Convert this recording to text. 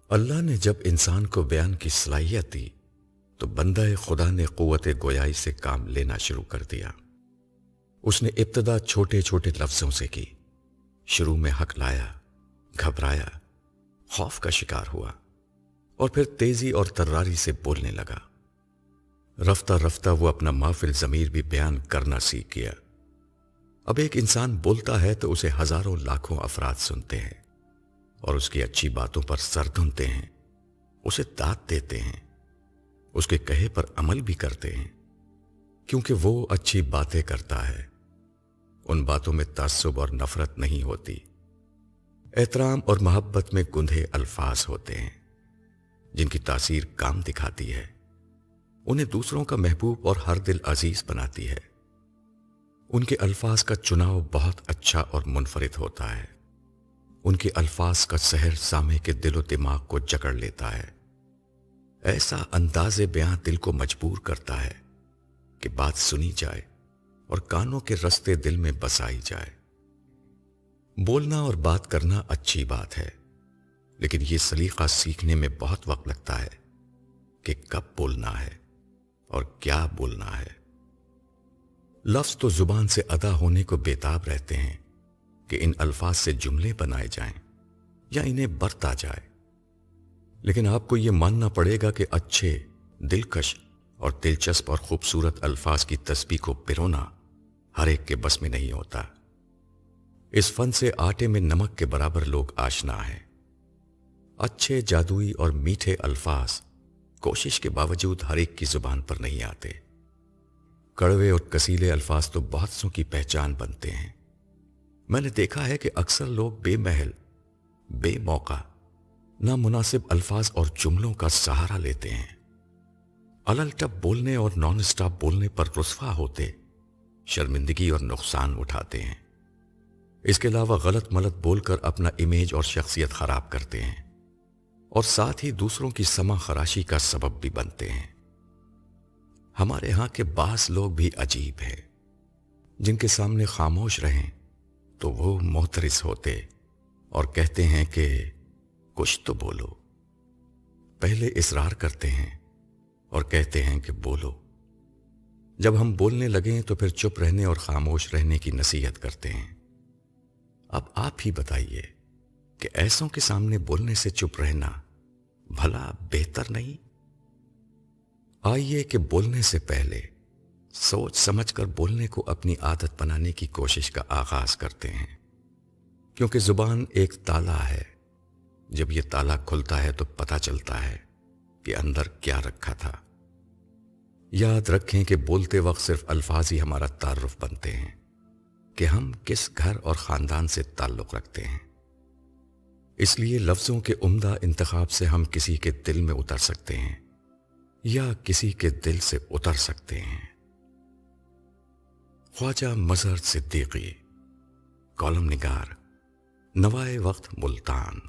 اللہ نے جب انسان کو بیان کی صلاحیت دی تو بندہ خدا نے قوت گویائی سے کام لینا شروع کر دیا۔ اس نے ابتدا چھوٹے چھوٹے لفظوں سے کی، شروع میں حق لایا، گھبرایا، خوف کا شکار ہوا، اور پھر تیزی اور تراری سے بولنے لگا۔ رفتہ رفتہ وہ اپنا مافل ضمیر بھی بیان کرنا سیکھ گیا۔ اب ایک انسان بولتا ہے تو اسے ہزاروں لاکھوں افراد سنتے ہیں اور اس کی اچھی باتوں پر سر دھنتے ہیں، اسے داد دیتے ہیں، اس کے کہے پر عمل بھی کرتے ہیں، کیونکہ وہ اچھی باتیں کرتا ہے۔ ان باتوں میں تعصب اور نفرت نہیں ہوتی، احترام اور محبت میں گندھے الفاظ ہوتے ہیں جن کی تاثیر کام دکھاتی ہے، انہیں دوسروں کا محبوب اور ہر دل عزیز بناتی ہے۔ ان کے الفاظ کا چناؤ بہت اچھا اور منفرد ہوتا ہے، ان کے الفاظ کا سحر سامع کے دل و دماغ کو جکڑ لیتا ہے۔ ایسا انداز بیاں دل کو مجبور کرتا ہے کہ بات سنی جائے اور کانوں کے رستے دل میں بسائی جائے۔ بولنا اور بات کرنا اچھی بات ہے، لیکن یہ سلیقہ سیکھنے میں بہت وقت لگتا ہے کہ کب بولنا ہے اور کیا بولنا ہے۔ لفظ تو زبان سے ادا ہونے کو بےتاب رہتے ہیں کہ ان الفاظ سے جملے بنائے جائیں یا انہیں برتا جائے، لیکن آپ کو یہ ماننا پڑے گا کہ اچھے، دلکش اور دلچسپ اور خوبصورت الفاظ کی تسبیح کو پرونا ہر ایک کے بس میں نہیں ہوتا۔ اس فن سے آٹے میں نمک کے برابر لوگ آشنا ہیں۔ اچھے، جادوئی اور میٹھے الفاظ کوشش کے باوجود ہر ایک کی زبان پر نہیں آتے۔ کڑوے اور کسیلے الفاظ تو بہت سوں کی پہچان بنتے ہیں۔ میں نے دیکھا ہے کہ اکثر لوگ بے محل، بے موقع، نامناسب الفاظ اور جملوں کا سہارا لیتے ہیں۔ الل ٹپ بولنے اور نان اسٹاپ بولنے پر رسوا ہوتے، شرمندگی اور نقصان اٹھاتے ہیں۔ اس کے علاوہ غلط ملت بول کر اپنا امیج اور شخصیت خراب کرتے ہیں، اور ساتھ ہی دوسروں کی سما خراشی کا سبب بھی بنتے ہیں۔ ہمارے ہاں کے بعض لوگ بھی عجیب ہیں، جن کے سامنے خاموش رہیں تو وہ محترس ہوتے اور کہتے ہیں کہ کچھ تو بولو، پہلے اصرار کرتے ہیں اور کہتے ہیں کہ بولو۔ جب ہم بولنے لگیں تو پھر چپ رہنے اور خاموش رہنے کی نصیحت کرتے ہیں۔ اب آپ ہی بتائیے کہ ایسوں کے سامنے بولنے سے چپ رہنا بھلا بہتر نہیں؟ آئیے کہ بولنے سے پہلے سوچ سمجھ کر بولنے کو اپنی عادت بنانے کی کوشش کا آغاز کرتے ہیں، کیونکہ زبان ایک تالا ہے۔ جب یہ تالا کھلتا ہے تو پتہ چلتا ہے کہ اندر کیا رکھا تھا۔ یاد رکھیں کہ بولتے وقت صرف الفاظ ہی ہمارا تعارف بنتے ہیں کہ ہم کس گھر اور خاندان سے تعلق رکھتے ہیں۔ اس لیے لفظوں کے عمدہ انتخاب سے ہم کسی کے دل میں اتر سکتے ہیں یا کسی کے دل سے اتر سکتے ہیں۔ خواجہ مظہر صدیقی، کالم نگار، نوائے وقت ملتان۔